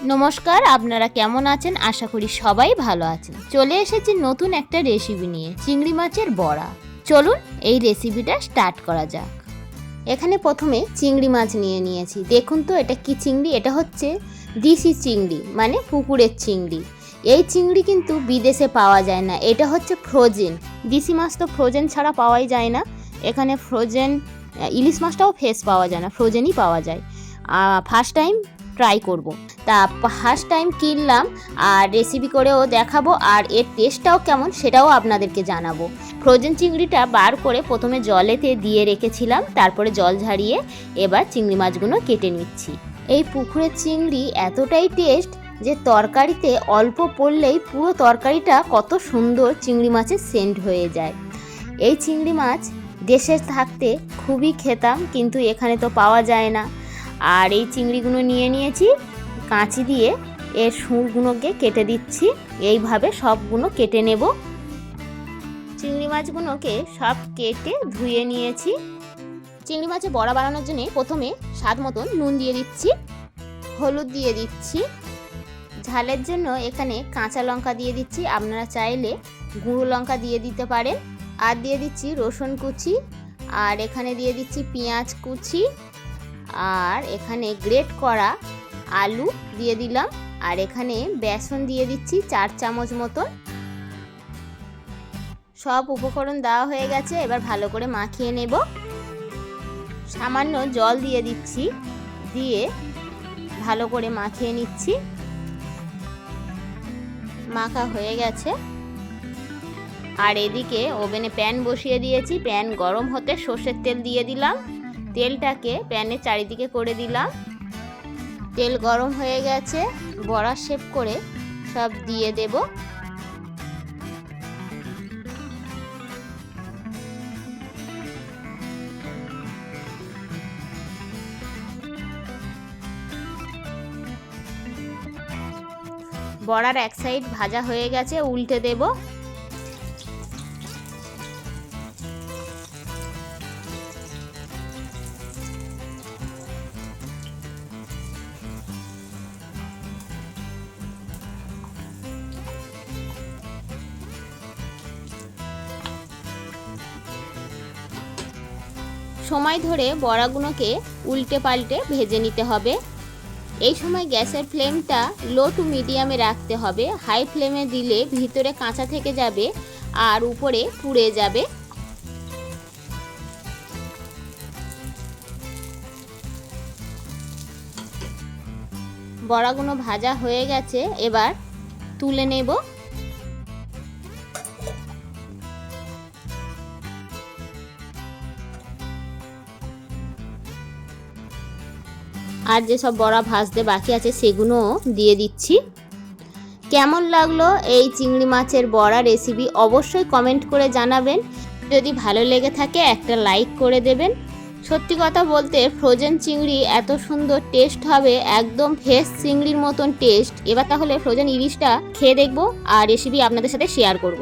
নমস্কার, আপনারা কেমন আছেন? আশা করি সবাই ভালো আছেন। চলে এসেছি নতুন একটা রেসিপি নিয়ে, চিংড়ি মাছের বড়া। চলুন এই রেসিপিটা স্টার্ট করা যাক। এখানে প্রথমে চিংড়ি মাছ নিয়ে নিয়েছি। দেখুন তো এটা কি চিংড়ি? এটা হচ্ছে দেশি চিংড়ি, মানে পুকুরের চিংড়ি। এই চিংড়ি কিন্তু বিদেশে পাওয়া যায় না, এটা হচ্ছে ফ্রোজেন। দেশি মাছ তো ফ্রোজেন ছাড়া পাওয়াই যায় না। এখানে ফ্রোজেন ইলিশ মাছটাও ফ্রেশ পাওয়া যায় না, ফ্রোজেনই পাওয়া যায়। ফার্স্ট টাইম ট্রাই করব। তা ফার্স্ট টাইম কিনলাম আর রেসিপি করেও দেখাবো, আর এর টেস্টটাও কেমন সেটাও আপনাদেরকে জানাবো। ফ্রোজেন চিংড়িটা বার করে প্রথমে জলেতে দিয়ে রেখেছিলাম, তারপরে জল ঝারিয়ে এবার চিংড়ি মাছগুলো কেটে নিচ্ছি। এই পুকুরের চিংড়ি এতটাই টেস্ট যে তরকারিতে অল্প পড়লেই পুরো তরকারিটা কত সুন্দর চিংড়ি মাছের সেন্ট হয়ে যায়। এই চিংড়ি মাছ দেশে থাকতে খুবই খেতাম, কিন্তু এখানে তো পাওয়া যায় না। আর এই চিংড়িগুলো নিয়ে নিয়েছি, কাঁচি দিয়ে এর সুরগুলোকে কেটে দিচ্ছি। এইভাবে সবগুলো কেটে নেব। চিংড়ি মাছগুলোকে সব কেটে ধুয়ে নিয়েছি। চিংড়ি মাছে বড়া বানানোর জন্য প্রথমে স্বাদ মতন নুন দিয়ে দিচ্ছি, হলুদ দিয়ে দিচ্ছি। ঝালের জন্য এখানে কাঁচা লঙ্কা দিয়ে দিচ্ছি, আপনারা চাইলে গুঁড়ো লঙ্কা দিয়ে দিতে পারেন। আর দিয়ে দিচ্ছি রসুন কুচি, আর এখানে দিয়ে দিচ্ছি পেঁয়াজ কুচি, আর এখানে গ্রেট করা আলু দিয়ে দিলাম, আর এখানে বেসন দিয়ে দিচ্ছি 4 চামচ মতন। সব উপকরণ দেওয়া হয়ে গেছে, এবার ভালো করে মাখিয়ে নেব। সামান্য জল দিয়ে দিচ্ছি, দিয়ে ভালো করে মাখিয়ে নিচ্ছি। মাখা হয়ে গেছে। আর এদিকে ওভেনে প্যান বসিয়ে দিয়েছি, প্যান গরম হতে সর্ষের তেল দিয়ে দিলাম। তেলটাকে প্যানের চারিদিকে করে দিলাম। তেল গরম হয়ে গেছে, বড়া শেপ করে সব দিয়ে দেব। বড়ার এক সাইড ভাজা হয়ে গেছে, উল্টে দেব। সময় ধরে বড়াগুলোকে উল্টে পাল্টে ভেজে নিতে হবে। এই সময় গ্যাসের ফ্লেমটা লো টু মিডিয়ামে রাখতে হবে। হাই ফ্লেমে দিলে ভিতরে কাঁচা থেকে যাবে আর উপরে পুড়ে যাবে। বড়াগুলো ভাজা হয়ে গেছে, এবার তুলে নেব। আর যেসব বড়া ভাজতে বাকি আছে সেগুলো দিয়ে দিচ্ছি। কেমন লাগলো এই চিংড়ি মাছের বড়া রেসিপি অবশ্যই কমেন্ট করে জানাবেন। যদি ভালো লেগে থাকে একটা লাইক করে দেবেন। সত্যি কথা বলতে ফ্রোজেন চিংড়ি এত সুন্দর টেস্ট হবে, একদম ফ্রেশ চিংড়ির মতন টেস্ট। এবার তাহলে ফ্রোজেন ইলিশটা খেয়ে দেখবো আর রেসিপি আপনাদের সাথে শেয়ার করব।